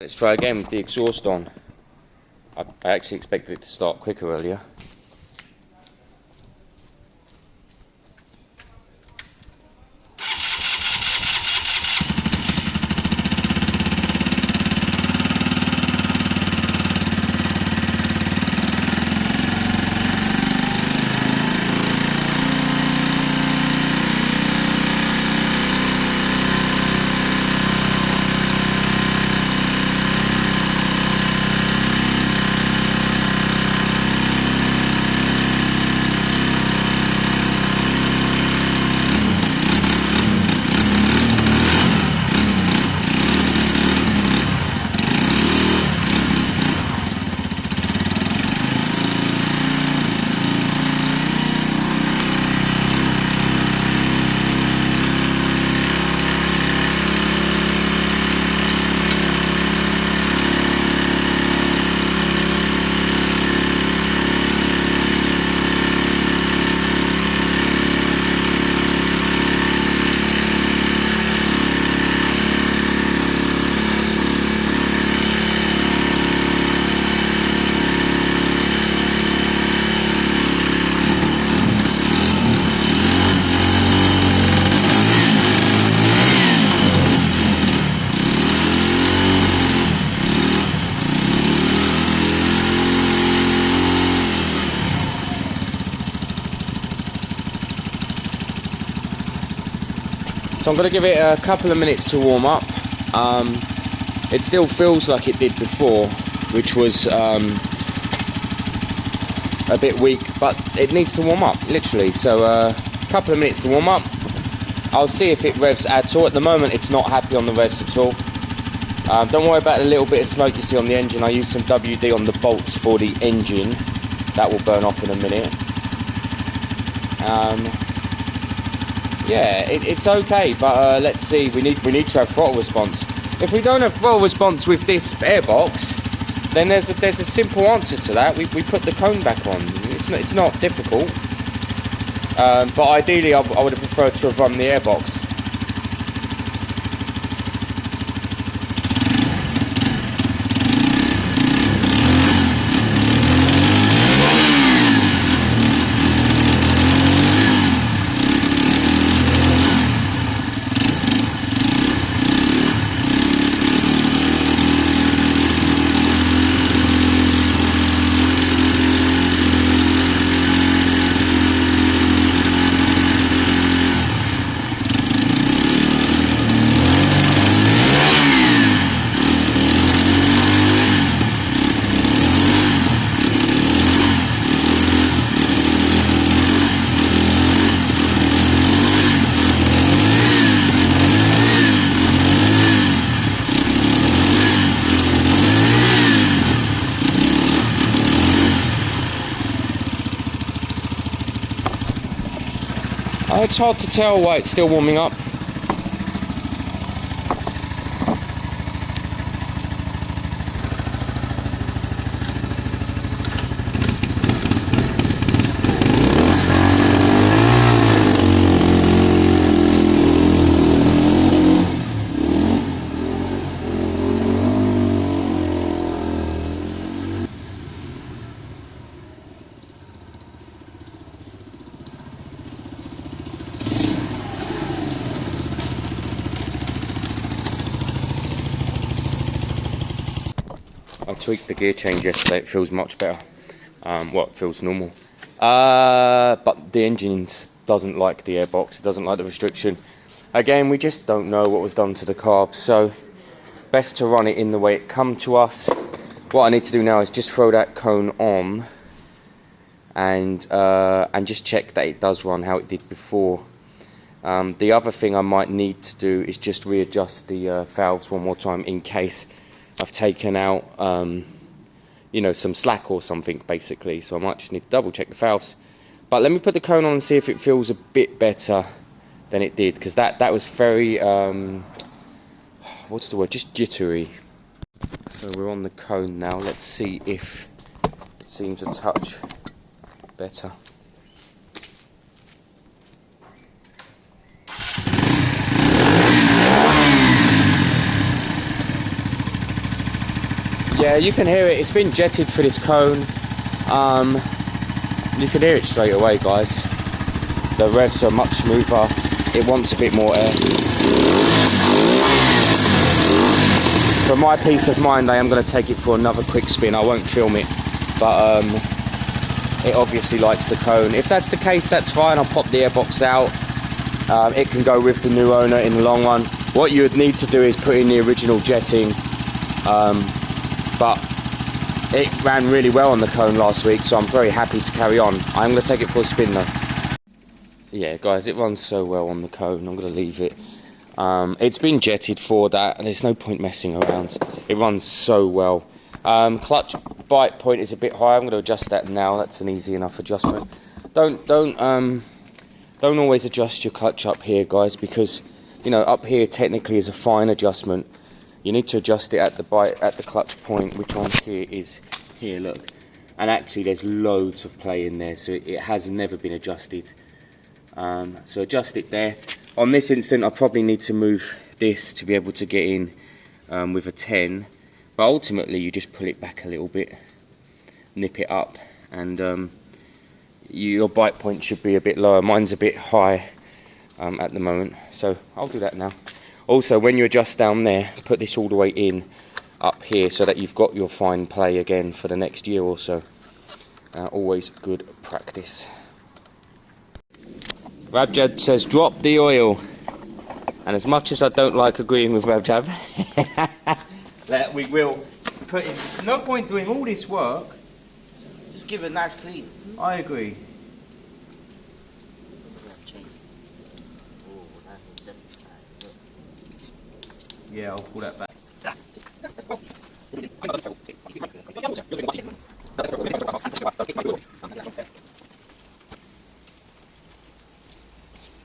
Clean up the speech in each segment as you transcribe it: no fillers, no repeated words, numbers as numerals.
Let's try again with the exhaust on. I actually expected it to start quicker earlier. So I'm going to give it a couple of minutes to warm up. It still feels like it did before, which was a bit weak, but it needs to warm up, literally. So a couple of minutes to warm up. I'll see if it revs at all. At the moment it's not happy on the revs at all. Don't worry about the little bit of smoke you see on the engine. I used some WD on the bolts for the engine. That will burn off in a minute. Yeah, it's okay, but let's see. We need to have throttle response. If we don't have throttle response with this airbox, then there's a simple answer to that. We put the cone back on. It's not difficult. But ideally, I would have preferred to have run the airbox. It's hard to tell why it's still warming up. I tweaked the gear change yesterday. It feels much better. Well, it feels normal. But the engine doesn't like the airbox. It doesn't like the restriction. Again, we just don't know what was done to the carbs, so best to run it in the way it come to us. What I need to do now is just throw that cone on and just check that it does run how it did before. The other thing I might need to do is just readjust the valves one more time in case I've taken out, you know, some slack or something, basically. So I might just need to double check the valves. But let me put the cone on and see if it feels a bit better than it did, because that was very, what's the word, just jittery. So we're on the cone now. Let's see if it seems a touch better. Yeah, you can hear it. It's been jetted for this cone. You can hear it straight away, guys. The revs are much smoother. It wants a bit more air. For my peace of mind, I am going to take it for another quick spin. I won't film it, but it obviously likes the cone. If that's the case, that's fine. I'll pop the airbox out. It can go with the new owner in the long run. What you would need to do is put in the original jetting, but it ran really well on the cone last week, so I'm very happy to carry on. I'm going to take it for a spin though. Yeah, guys, it runs so well on the cone. I'm going to leave it. It's been jetted for that, and there's no point messing around. It runs so well. Clutch bite point is a bit high. I'm going to adjust that now. That's an easy enough adjustment. Don't always adjust your clutch up here, guys, because you know up here technically is a fine adjustment. You need to adjust it at the clutch point, which on here is here. Look, and actually there's loads of play in there, so it has never been adjusted. So adjust it there. On this instant, I probably need to move this to be able to get in with a 10. But ultimately, you just pull it back a little bit, nip it up, and your bite point should be a bit lower. Mine's a bit high at the moment, so I'll do that now. Also, when you adjust down there, put this all the way in up here so that you've got your fine play again for the next year or so. Always good practice. Rabjab says drop the oil, and as much as I don't like agreeing with Rabjab, that we will put in. No point doing all this work. Just give it a nice clean. I agree. Yeah, I'll pull that back.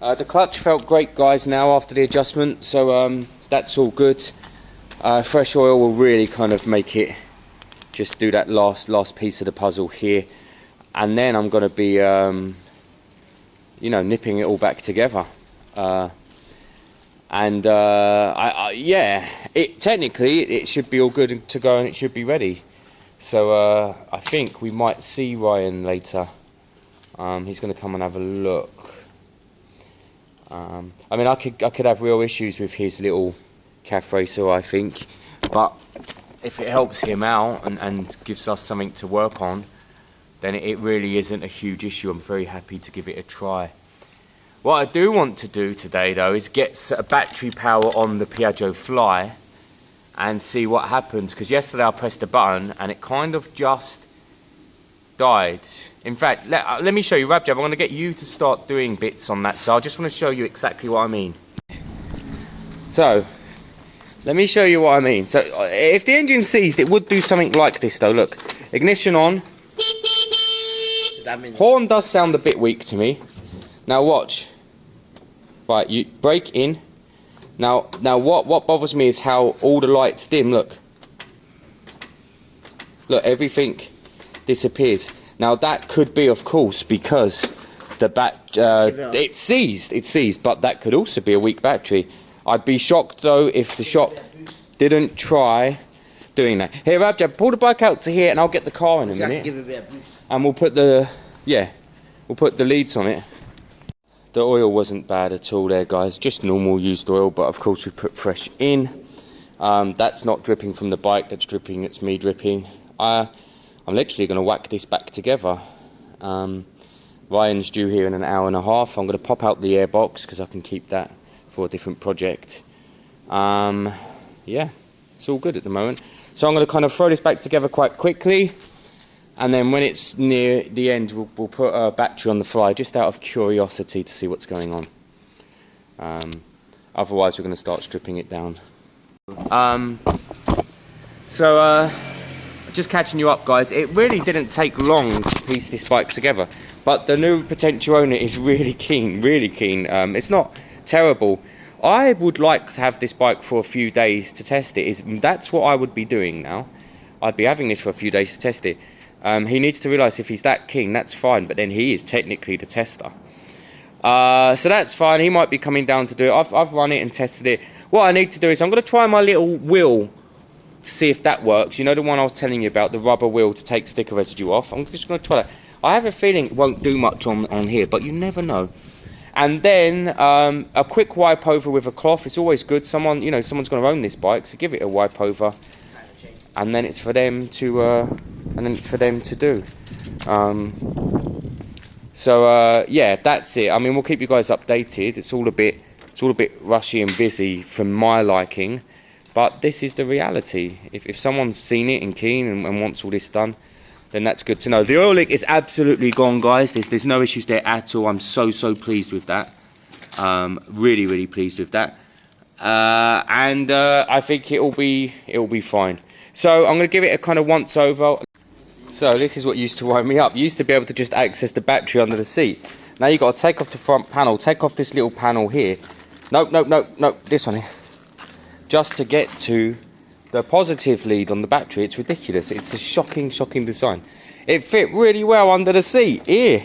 The clutch felt great, guys, now after the adjustment, so that's all good. Fresh oil will really kind of make it just do that last piece of the puzzle here, and then I'm going to be you know, nipping it all back together. Yeah, technically it should be all good to go and it should be ready. So I think we might see Ryan later. He's going to come and have a look. I mean, I could have real issues with his little calf racer, I think, but if it helps him out and gives us something to work on, then it really isn't a huge issue. I'm very happy to give it a try. What I do want to do today, though, is get a battery power on the Piaggio Fly and see what happens, because yesterday I pressed the button and it kind of just died. In fact, let me show you, Rabjab. I'm going to get you to start doing bits on that, so I just want to show you exactly what I mean. So, let me show you what I mean. So, if the engine seized, it would do something like this, though. Look, ignition on. Horn does sound a bit weak to me. Now watch. Right, you brake in. Now what bothers me is how all the lights dim. Look, everything disappears. Now that could be, of course, because the it's seized, but that could also be a weak battery. I'd be shocked though if the shop didn't try doing that. Here, Rabjab, pull the bike out to here, and I'll get the car in a minute. Give it a bit of boost. And we'll put the leads on it. The oil wasn't bad at all there, guys, just normal used oil, but of course we put fresh in. That's not dripping from the bike, that's dripping, it's me dripping. I'm literally going to whack this back together. Ryan's due here in an hour and a half. I'm going to pop out the airbox because I can keep that for a different project. Yeah, it's all good at the moment. So I'm going to kind of throw this back together quite quickly. And then when it's near the end, we'll put a battery on the Fly, just out of curiosity to see what's going on. Otherwise, we're going to start stripping it down. Just catching you up, guys. It really didn't take long to piece this bike together. But the new potential owner is really keen, really keen. It's not terrible. I would like to have this bike for a few days to test it. That's what I would be doing now. I'd be having this for a few days to test it. He needs to realise if he's that keen, that's fine, but then he is technically the tester. So that's fine, he might be coming down to do it. I've run it and tested it. What I need to do is I'm going to try my little wheel to see if that works. You know the one I was telling you about, the rubber wheel to take sticker residue off? I'm just going to try that. I have a feeling it won't do much on here, but you never know. And then a quick wipe over with a cloth. It's always good. Someone, you know, someone's going to own this bike, so give it a wipe over, and then it's for them to do. Yeah, that's it. I mean, we'll keep you guys updated. It's all a bit rushy and busy for my liking, but this is the reality. If someone's seen it and keen and wants all this done, then that's good to know. The oil leak is absolutely gone, guys. There's no issues there at all. I'm so pleased with that. Really pleased with that. And I think it'll be fine. So I'm going to give it a kind of once over. So this is what used to wind me up. You used to be able to just access the battery under the seat. Now you've got to take off the front panel, take off this little panel here. No, this one here. Just to get to the positive lead on the battery. It's ridiculous. It's a shocking design. It fit really well under the seat here.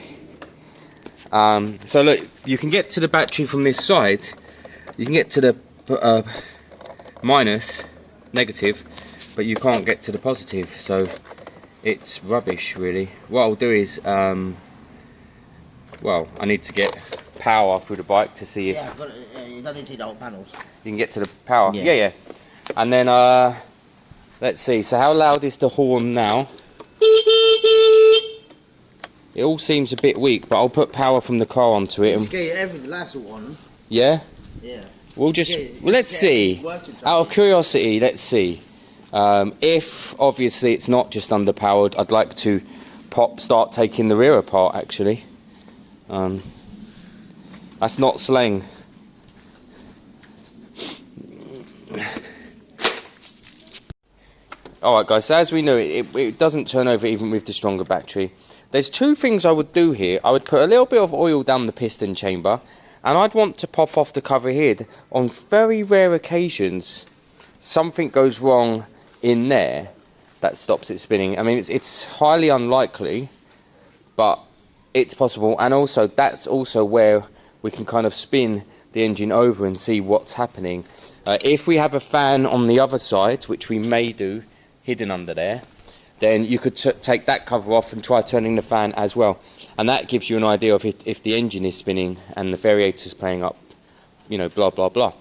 So look, you can get to the battery from this side. You can get to the negative, but you can't get to the positive. So it's rubbish, really. What I'll do is, well, I need to get power through the bike to see if you don't need to do the whole panels. You can get to the power. Yeah. And then let's see. So how loud is the horn now? It all seems a bit weak, but I'll put power from the car onto it. Just get everything, the lights all on. Yeah. Yeah. We'll just let's see. Out of curiosity, let's see. If obviously it's not just underpowered, I'd like to start taking the rear apart. Actually, that's not slang. Alright guys, so as we know, it doesn't turn over even with the stronger battery. There's two things I would do here. I would put a little bit of oil down the piston chamber, and I'd want to pop off the cover here. On very rare occasions, something goes wrong in there that stops it spinning. I mean, it's highly unlikely, but it's possible. And also, that's also where we can kind of spin the engine over and see what's happening. If we have a fan on the other side, which we may do, hidden under there, then you could take that cover off and try turning the fan as well. And that gives you an idea of if the engine is spinning and the variator's playing up, you know, blah, blah, blah.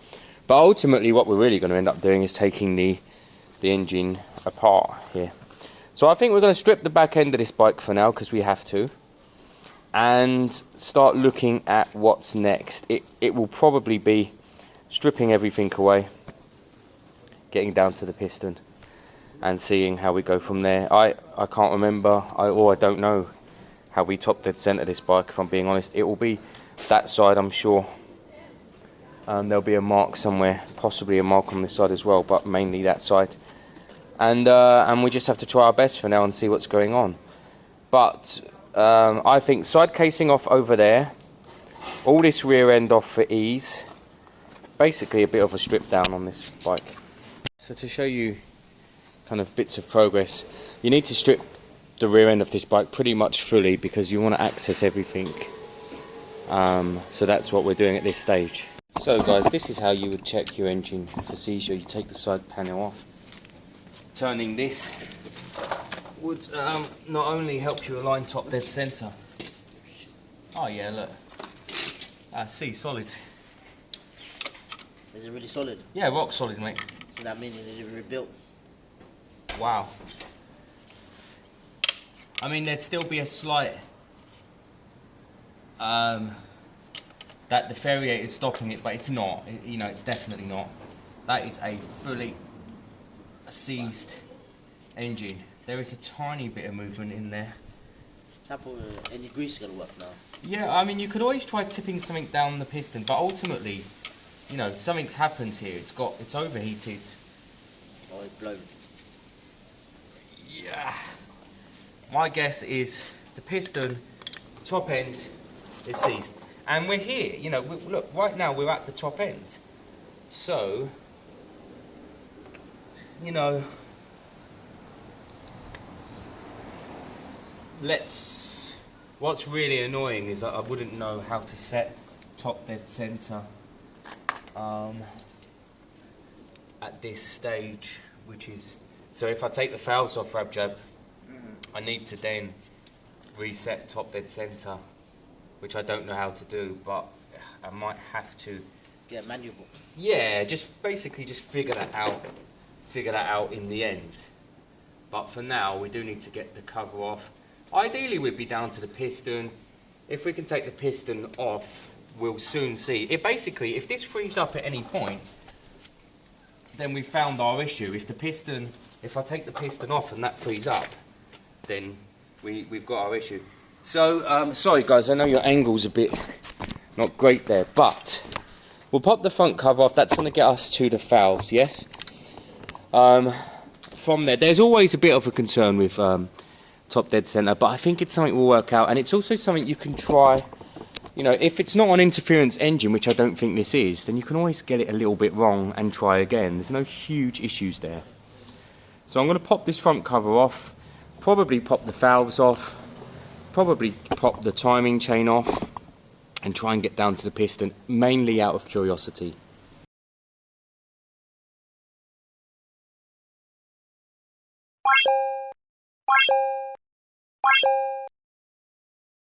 But ultimately, what we're really going to end up doing is taking the engine apart here. So I think we're going to strip the back end of this bike for now, because we have to, and start looking at what's next. It will probably be stripping everything away, getting down to the piston, and seeing how we go from there. I can't remember, or I don't know how we top dead center this bike, if I'm being honest. It will be that side, I'm sure. There'll be a mark somewhere, possibly a mark on this side as well, but mainly that side. And we just have to try our best for now and see what's going on. But I think side casing off over there, all this rear end off for ease. Basically a bit of a strip down on this bike. So to show you kind of bits of progress, you need to strip the rear end of this bike pretty much fully, because you want to access everything. So that's what we're doing at this stage. So guys, this is how you would check your engine for seizure. You take the side panel off. Turning this would not only help you align top dead center. Oh yeah, look. See, solid. Is it really solid? Yeah, rock solid, mate. So that means it is rebuilt. Wow. I mean, there'd still be a slight that the variator is stopping it, but it's not. You know, it's definitely not. That is a fully seized engine. There is a tiny bit of movement in there. Any grease is gonna work now. Yeah, I mean, you could always try tipping something down the piston, but ultimately, you know, something's happened here. It's overheated. Oh, it's blown. Yeah. My guess is the piston top end is seized, and we're here. You know, look, right now we're at the top end. So, you know, what's really annoying is that I wouldn't know how to set top dead center at this stage, which is So if I take the valves off Rab Jab, I need to then reset top dead centre, which I don't know how to do, but I might have to. Get manual. Yeah, just basically just figure that out in the end. But for now, we do need to get the cover off. Ideally, we'd be down to the piston. If we can take the piston off, we'll soon see. It basically, if this frees up at any point, then we've found our issue. If I take the piston off and that frees up, then we've got our issue. So, sorry guys, I know your angle's a bit not great there, but we'll pop the front cover off. That's going to get us to the valves, yes? From there's always a bit of a concern with top dead centre, but I think it's something we'll work out, and it's also something you can try. You know, if it's not an interference engine, which I don't think this is, then you can always get it a little bit wrong and try again. There's no huge issues there. So I'm going to pop this front cover off, probably pop the valves off, probably pop the timing chain off, and try and get down to the piston, mainly out of curiosity.